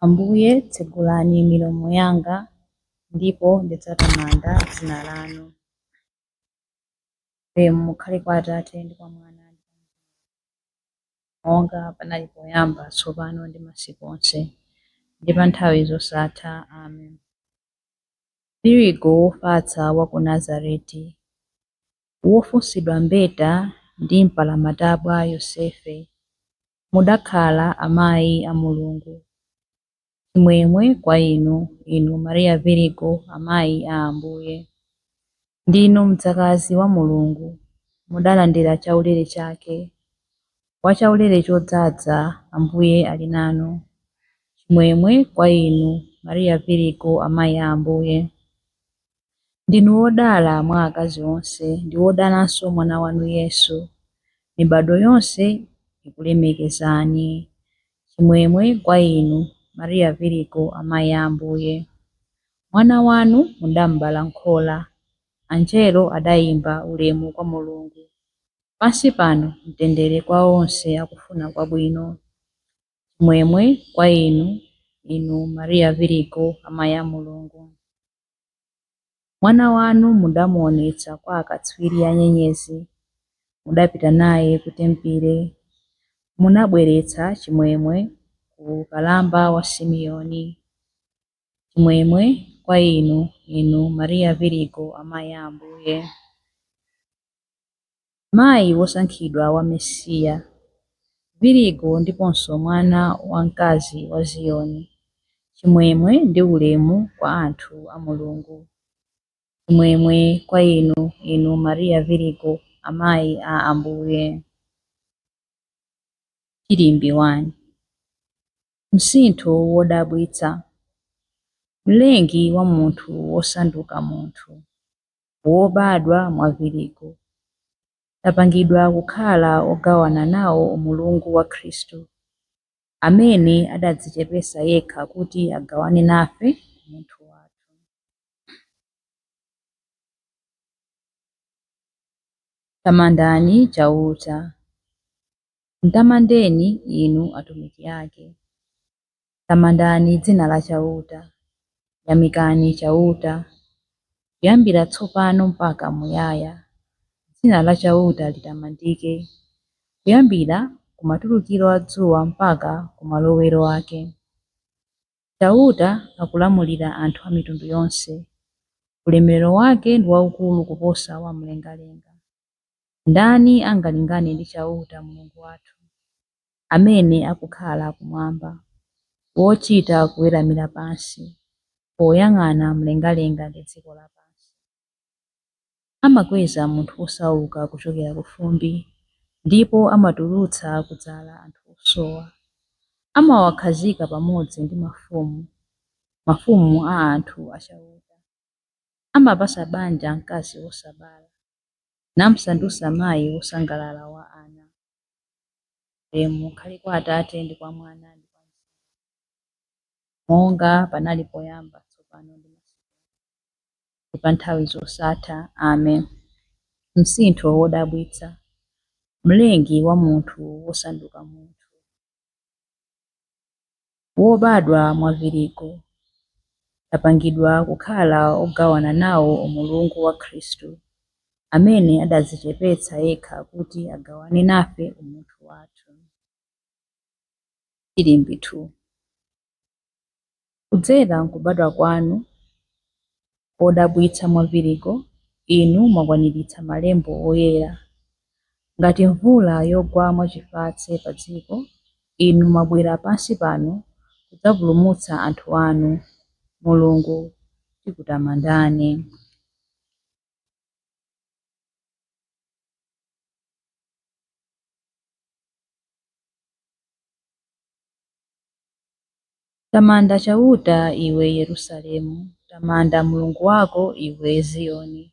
Ambuye tsegulani milomo yanga, ndipo ndidzatamanda dzina lanu. Ulemu mukhale kwa Atate ndi kwa Mwana monga panali poyamba, tsopano ndi masiku onse, ndi pa nthawi zosatha. Amen. Virigo wofatsa wa ku Nazareti, wofunsidwa mbeta ndi mpalamatabwa Yosefe, mudakhala amayi a Mulungu. Chimwemwe kwa inu, inu Mariya Virigo, amayi a Ambuye. Ndinu mdzakazi wa Mulungu, mudalandira chaulere chake. Wa chaulere chodzaza, Ambuye ali nanu. Chimwemwe kwa inu, Mariya Virigo, amayi a Ambuye. Ndinu wodala mwa akazi onse, ndi wodalanso mwana wanu Yesu. Mibado yonse ikulemekezani. Chimwemwe kwa inu, Mariya Virigo, amayi a Ambuye. Mwana wanu mudambala nkhola, angelo adayimba ulemu kwa Mulungu. Pansi pano mtendere kwa onse akufuna kwabwino. Chimwemwe kwa inu, inu Mariya Virigo, amayi a Mulungu. Mwana wanu mudamuonetsa kwa akatswiri a nyenyezi, mudapita naye ku Tempile, munabweretsa chimwemwe ku kalamba wa Simeoni. Chimwemwe kwa inu, inu Mariya Virigo, amayi a Ambuye. Mayi wosankhidwa wa Mesiya, Virigo ndiponso mwana wamkazi wa Ziyoni. Chimwemwe ndi ulemu kwa anthu a Mulungu. Chimwemwe kwa inu, inu Mariya Virigo, amayi a Ambuye. Chilimbi 1. Msintho wodabwitsa. Mlengi wa munthu wosanduka munthu, wobadwa mwa Virigo, tapangidwa kukhala ogawana nawo umulungu wa Khristu, amene adadzichepesa yekha kuti agawane nafe munthu wathu. Tamandani chauta. Mtamandeni inu atumiki ake. Tamandani dzina la chauta. Yamikani chauta, kuyambira tsopano mpaka muyaya. Dzina la chauta litamandike, kuyambira kumatulukiro a dzuwa mpaka kumalowero ake. Chauta akulamulira anthu a mitundu yonse. Ulemerero wake ndi waukulu kuposa wa mlengalenga. Ndani angalingane ndi chauta Mulungu wathu, amene akukhala kumwamba, wochita kuweramira pansi, poyang'ana mlengalenga ndi dziko lapansi. Amakweza munthu osauka kuchokera ku fumbi, ndipo amatulutsa kudzala anthu osowa. Amawakhazika pamodzi ndi mafumu a anthu achauta. Amapasa banja mkazi wosabala, namsandutsa mayi wosangalala wa ana. Ulemu mukhale kwa Atate ndi kwa Mwana ndi kwa Mzimu, monga panali poyamba, tsopano ndi pa nthawi zosatha. Amen. Msintho wodabwitsa. Mlengi wa munthu wosanduka munthu, wobadwa mwa Virigo, tapangidwa kukhala ogawana nawo umulungu wa Khristu, amene adadzichepetsa yekha kuti agawane nafe umunthu wathu. Chilimbi 2. Kudzera nkubadwa kwanu kodabwitsa mwa Virigo, inu mwakwaniritsa malembo oyera. Ngati mvula yogwa mwachifatse pa dziko, inu mwabwera pansi pano kudzapulumutsa anthu anu. Mulungu tikutamandani. Tamanda chauta iwe Yerusalemu, tamanda Mulungu wako iwe Ziyoni.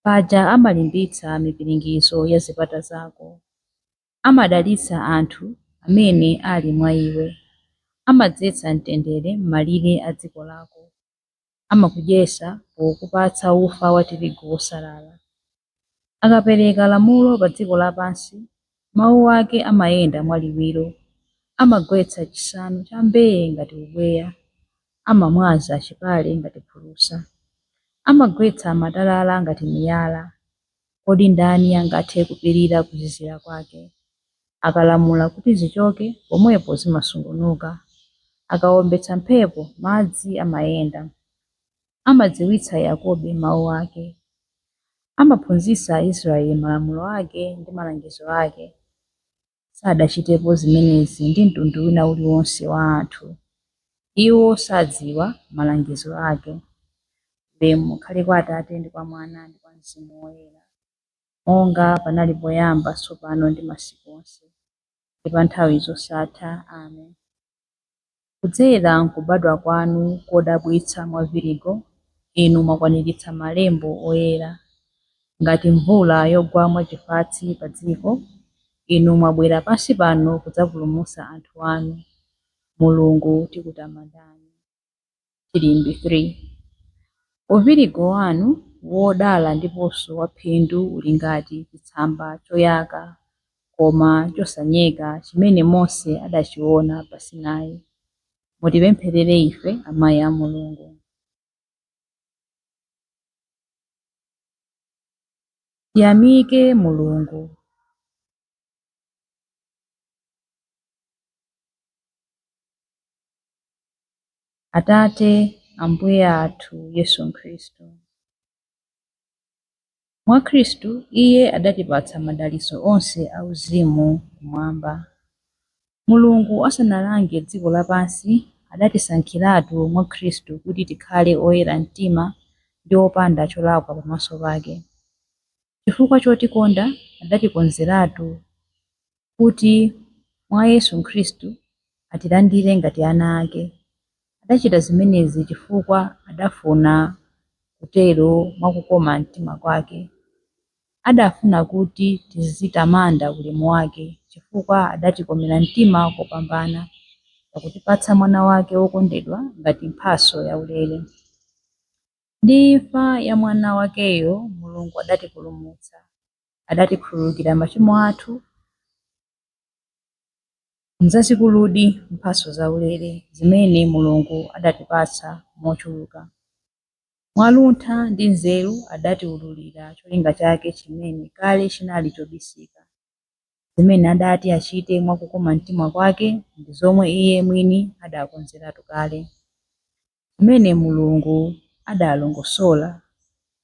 Paja amalimbitsa mipiringidzo ya zipata zako, amadalitsa anthu amene ali mwa iwe. Amadzetsa mtendere m'malire a dziko lako, amakudyetsa pokupatsa ufa wa tirigu wosalala. Akapereka lamulo pa dziko lapansi, mawu ake amayenda mwaliwiro. amagwetsa chisanu cha mbee ngati ubweya, amamwaza chipale ngati phulusa, amagwetsa matalala ngati miyala. Kodi ndani angathe kupirira kuzizira kwake? Akalamula kuti zichoke, pomwepo zimasungunuka. Akawombetsa mphepo, madzi amayenda. Amadziwitsa Yakobo mawu ake. Amaphunzitsa Israeli malamulo ake ndi malangizo ake. Sadachitepo zimenezi ndi mtundu wina uliwonse wa anthu. Iwo sadziwa malangizo ake. Ulemu ukhale kwa Atate ndi kwa Mwana ndi kwa Mzimu Woyera, monga panali poyamba, tsopano ndi masiku onse, ndi pa nthawi zosatha. Amen. Kudzera m'kubadwa kwanu kodabwitsa mwa Virigo, inu mwakwaniritsa malembo oyera. Ngati mvula yogwa mwachifatsi pa dziko, inu mwabwera pansi pano kudzapulumutsa anthu anu. Mulungu tikutamandani. Chilimbi 3. Uvirigo wanu wodala ndiponso waphindu uli ngati chitsamba choyaka koma chosanyeka chimene Mose adachiona pa Sinai. Mutipempherere ife amayi a Mulungu. Tiyamike Mulungu. Atate, Ambuye athu Yesu Khristu. Mwa Khristu iye adatipatsa madalitso onse auzimu kumwamba. Mulungu asanalange dziko lapansi adatisankhiratu mwa Khristu kuti tikhale oyera mtima ndi opanda cholakwa pamaso pake. Chifukwa chotikonda adatikonzeratu kuti mwa Yesu Khristu atilandire ngati ana ake. Adachita zimenezi chifukwa adafuna kutero mwakukoma mtima kwake. Adafuna kuti tizitamanda ulemu wake chifukwa adatikomera mtima kopambana pakutipatsa mwana wake wokondedwa ngati mphatso yaulere. Ndi imfa ya mwana wakeyo Mulungu adatipulumutsa, adatikhululukira machimo athu nzazikuludi mphatso zaulere zimene Mulungu adatipatsa mochuluka. Mwaluntha ndi nzeru adatiwululira cholinga chake chimene kale chinali chobisika. Zimene adati achite mwakukoma mtima kwake ndi zomwe iye mwini adakonzeratu kale. Zimene Mulungu adalongosola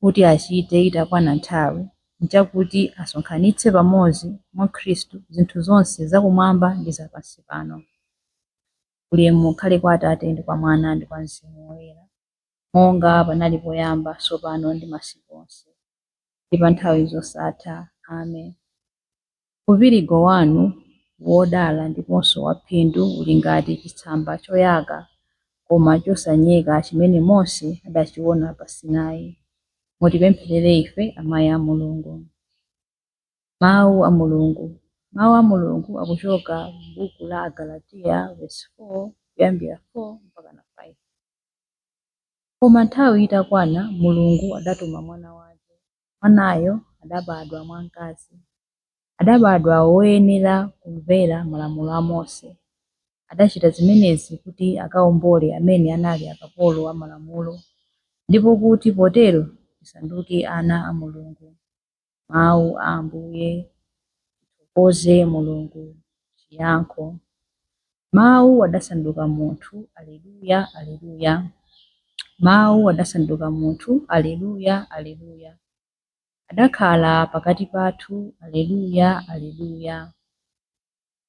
kuti achite itakwana nthawi nchakuti asonkhanitse pamodzi mwa Khristu zinthu zonse zakumwamba ndi zapansi pano. Ulemu ukhale kwa Atate ndi kwa Mwana ndi kwa Mzimu Woyera, monga panali poyamba, tsopano ndi masiku onse, ndi pa nthawi zosatha. Amen. Uvirigo wanu wodala ndiponso waphindu uli ngati chitsamba choyaka koma chosanyeka chimene Mose adachiona pa Sinai. Mutipempherere ife amayi a Mulungu. Mawu a Mulungu. Mawu a Mulungu akuchoka m'buku la Agalatiya verse 4 kuyambira 4 mpaka na 5. Koma nthawi itakwana Mulungu adatuma mwana wake. Mwanayo adabadwa mwa mkazi. Adabadwa woyenera kumvera malamulo a Mose. Adachita zimenezi kuti akawombole amene anali akapolo a malamulo, ndipo kuti potero tisanduke ana a Mulungu. Mawu a Ambuye. Tithokoze Mulungu. Chiyankho. Mawu adasanduka munthu. Aleluya, aleluya. Mawu adasanduka munthu. Aleluya, aleluya. Adakhala pakati pathu. Aleluya, aleluya.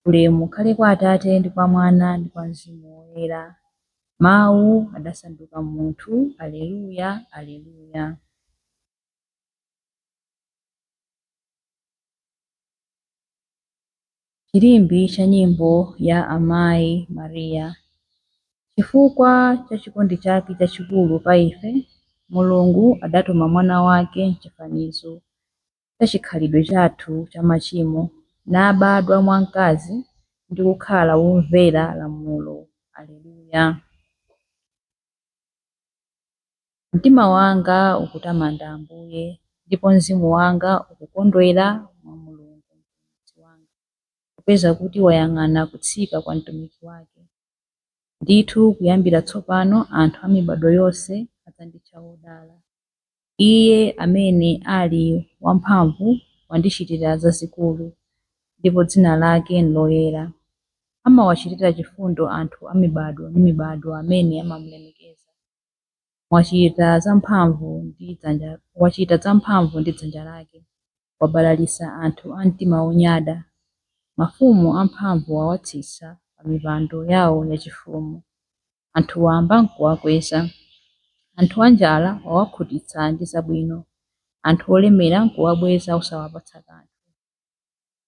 Ulemu ukhale kwa Atate ndi kwa Mwana ndi kwa Mzimu Woyera. Mawu adasanduka munthu. Aleluya, aleluya. Chilimbi cha nyimbo ya amayi Mariya. Chifukwa cha chikondi chake chachikulu pa ife, Mulungu adatuma mwana wake m'chifanizo cha chikhalidwe chathu cha machimo, nabadwa mwa mkazi ndi kukhala womvera lamulo. Aleluya. Mtima wanga ukutamanda Ambuye, ndipo mzimu wanga ukukondwera mwa Mulungu mpulumutsi wanga. popeza kuti wayang'ana kutsika kwa mtumiki wake. Ndithu kuyambira tsopano anthu a mibado yonse adzanditcha wodala. Iye amene ali wamphamvu wandichitira zazikulu, ndipo dzina lake ndiloyera. Amawachitira chifundo anthu a mibado ndi mibado amene amamulemekeza. Wachita zamphamvu ndi dzanja lake, wabalalisa anthu a mtima wonyada. Mafumu amphamvu awatsitsa pa mipando yawo yachifumu. Anthu wamba nkuwakweza. Anthu anjala wawakhutitsa ndi zabwino. Anthu olemera nkuwabweza osawapatsa kanthu.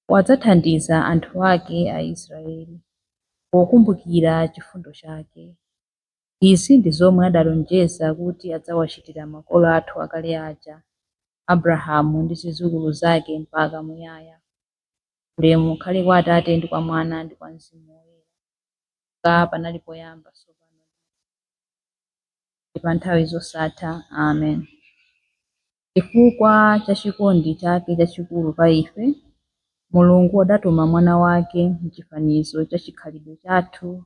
Wadzathandiza anthu ake a Israeli pokumbukira chifundo chake. Izi ndi zomwe adalonjeza kuti adzawachitira makolo athu akale aja, Abrahamu ndi zidzukulu zake mpaka muyaya. Ulemu ukhale kwa Atate ndi kwa Mwana ndi kwa Mzimu Woyera, panali poyamba, tsopano ndi pa nthawi zosatha. Amen. Chifukwa cha chikondi chake chachikulu pa ife, Mulungu adatuma mwana wake m'chifanizo cha chikhalidwe chathu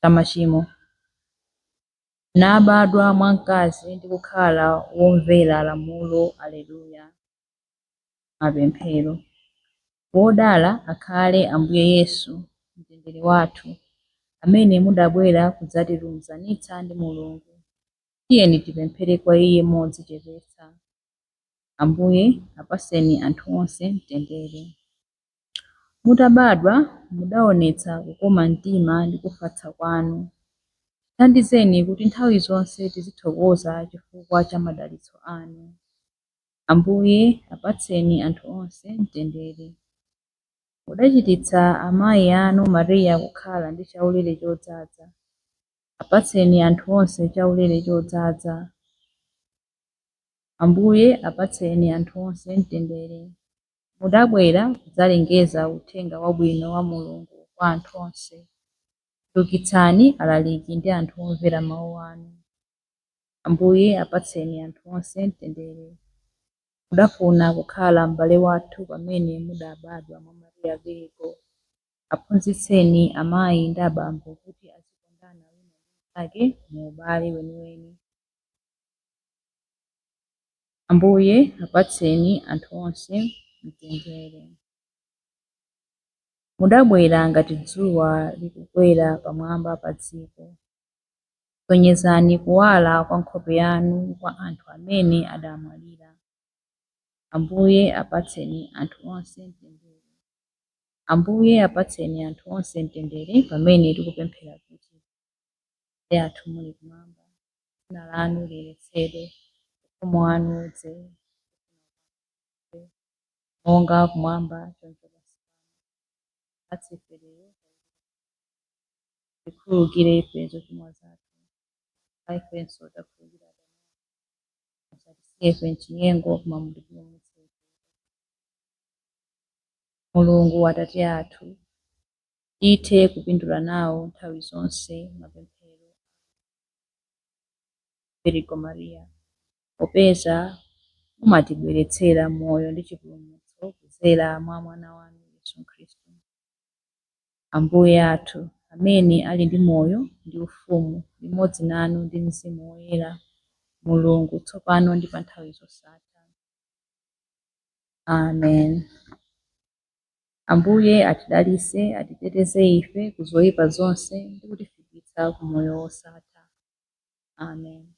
cha machimo. Nabadwa mwa mkazi ndi kukhala womvera lamulo. Aleluya. Mapemphero. Wodala akhale Ambuye Yesu, mtendere wathu, amene mudabwera kudzatilumikizanitsa ndi Mulungu. Tiyeni tipemphere kwa Iye modzichepetsa. Ambuye apaseni anthu onse mtendere. Mutabadwa mudaonetsa kukoma mtima ndi kufatsa kwanu. Thandizeni kuti nthawi zonse tizithokoza chifukwa cha madalitso anu. Ambuye apatseni anthu onse mtendere. Mudachititsa amayi anu Mariya kukhala ndi chaulere chodzaza. Apatseni anthu onse chaulere chodzaza. Ambuye apatseni anthu onse mtendere. Mudabwera kudzalengeza uthenga wabwino wa Mulungu kwa anthu onse. Tulukitsani alaliki ndi anthu omvera mawu anu. Ambuye apatseni anthu onse mtendere. Mudafuna kukhala m'bale wathu pamene mudabadwa mwa Mariya Virigo. Aphunzitseni amayi ndi abambo kuti azikondana wina ndi mnzake mu ubale weniweni. Ambuye apatseni anthu onse mtendere. Mudabwera ngati dzuwa likukwera pamwamba pa dziko. Sonyezani kuwala kwa nkhope yanu kwa anthu amene adamwalira. Ambuye apatseni anthu onse mtendere. Ambuye apatseni anthu onse mtendere pamene tikupemphera kuti: Atate athu muli kumwamba, dzina lanu liyeretsedwe, ufumu wanu udze, monga kumwamba choncho pansi pano. Patse ife lero, tikhululukire ife zochimwa zathu, ifenso takhululukira adani athu. Musatisiye ife m'chinyengo, koma mutipulumutse. Mulungu Atate athu, tithe kupindula nawo nthawi zonse mapemphero Virigo Mariya, popeza mumatibweretsera moyo ndi chipulumutso kudzera mwa mwana wanu Yesu Khristu. Ambuye athu, amene ali ndi moyo ndi ufumu limodzi nanu ndi Mzimu Woyera, Mulungu tsopano ndi pa nthawi zosatha. Amen. Ambuye atidalitse, atiteteze ife ku zoyipa zonse ndi kutifikitsa ku moyo wosatha. Amen.